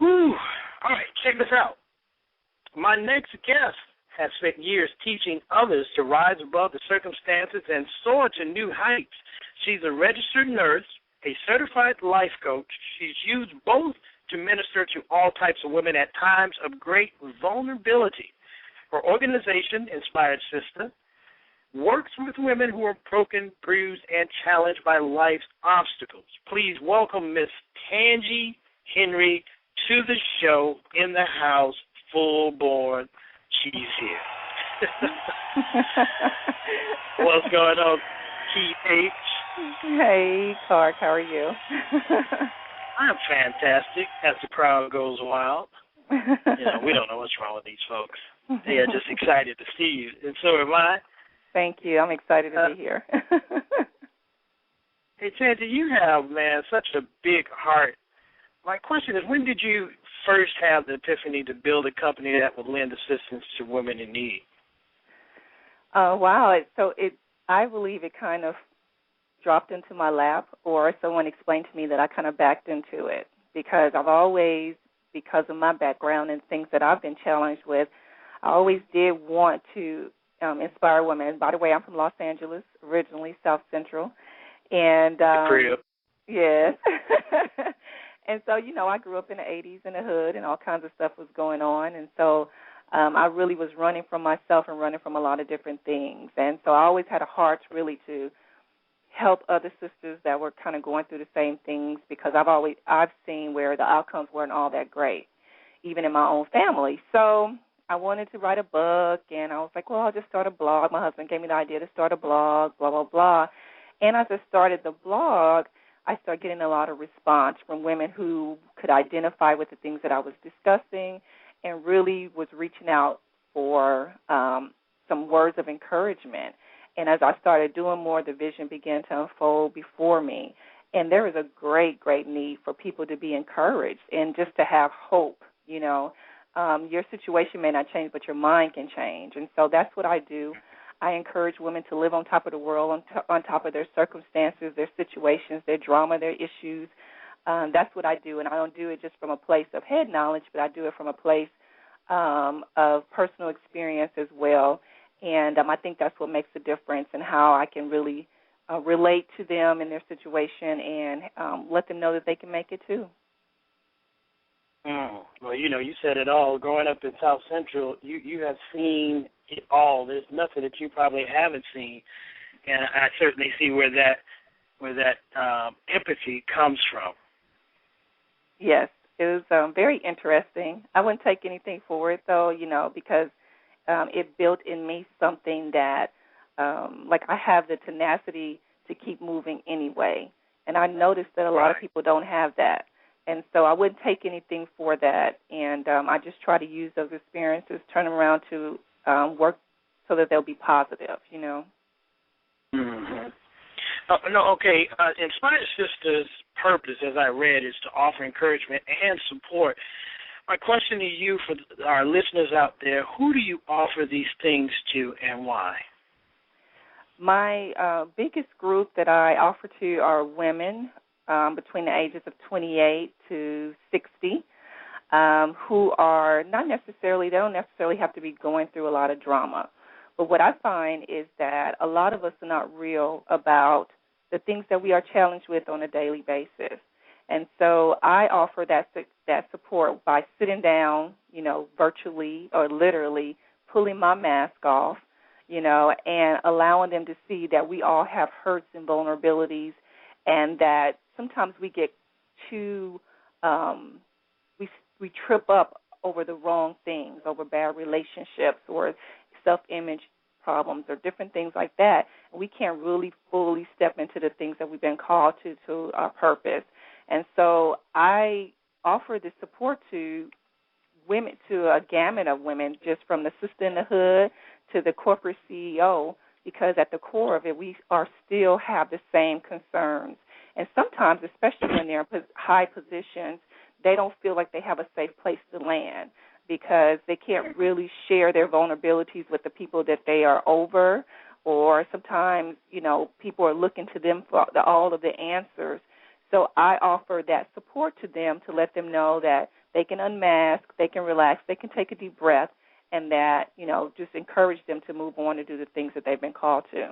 Whew. All right, check this out. My next guest has spent years teaching others to rise above the circumstances and soar to new heights. She's a registered nurse, a certified life coach. She's used both to minister to all types of women at times of great vulnerability. Her organization, Inspired Sister, works with women who are broken, bruised, and challenged by life's obstacles. Please welcome Miss Tangie Henry to the show, in the house, full born. She's here. What's going on, TH? Hey, Clark, how are you? I'm fantastic as the crowd goes wild. We don't know what's wrong with these folks. They are just excited to see you, and so am I. Thank you. I'm excited to be here. Hey, Tangie, you have, man, such a big heart. My question is, when did you first have the epiphany to build a company that would lend assistance to women in need? Wow. I believe it kind of dropped into my lap, or someone explained to me that I kind of backed into it, because I've always, because of my background and things that I've been challenged with, I always did want to inspire women. And by the way, I'm from Los Angeles, originally South Central. And yes. And so, I grew up in the 80s in the hood, and all kinds of stuff was going on. And so I really was running from myself and running from a lot of different things. And so I always had a heart really to help other sisters that were kind of going through the same things, because I've seen where the outcomes weren't all that great, even in my own family. So I wanted to write a book, and I was like, well, I'll just start a blog. My husband gave me the idea to start a blog, blah, blah, blah. And as I started the blog, I started getting a lot of response from women who could identify with the things that I was discussing, and really was reaching out for some words of encouragement. And as I started doing more, the vision began to unfold before me. And there is a great, great need for people to be encouraged and just to have hope. Your situation may not change, but your mind can change. And so that's what I do. I encourage women to live on top of the world, on top of their circumstances, their situations, their drama, their issues. That's what I do, and I don't do it just from a place of head knowledge, but I do it from a place of personal experience as well. And I think that's what makes the difference, in how I can really relate to them in their situation and let them know that they can make it too. Well, you said it all. Growing up in South Central, you have seen it all. There's nothing that you probably haven't seen, and I certainly see where that empathy comes from. Yes, it was very interesting. I wouldn't take anything for it, though, because it built in me something that, I have the tenacity to keep moving anyway, and I noticed that a lot of people don't have that. And so I wouldn't take anything for that, and I just try to use those experiences, turn them around to work so that they'll be positive, Mm-hmm. Okay. Inspired Sisters' purpose, as I read, is to offer encouragement and support. My question to you, for our listeners out there, who do you offer these things to and why? My biggest group that I offer to are women between the ages of 28 to 60, who are they don't necessarily have to be going through a lot of drama. But what I find is that a lot of us are not real about the things that we are challenged with on a daily basis. And so I offer that support by sitting down, virtually or literally pulling my mask off, and allowing them to see that we all have hurts and vulnerabilities, and that sometimes we get too, we trip up over the wrong things, over bad relationships or self-image problems or different things like that. And we can't really fully step into the things that we've been called to our purpose. And so I offer this support to women, to a gamut of women, just from the sister in the hood to the corporate CEO, because at the core of it, we still have the same concerns. And sometimes, especially when they're in high positions, they don't feel like they have a safe place to land, because they can't really share their vulnerabilities with the people that they are over, or sometimes, people are looking to them for all of the answers. So I offer that support to them to let them know that they can unmask, they can relax, they can take a deep breath, and that, just encourage them to move on and do the things that they've been called to.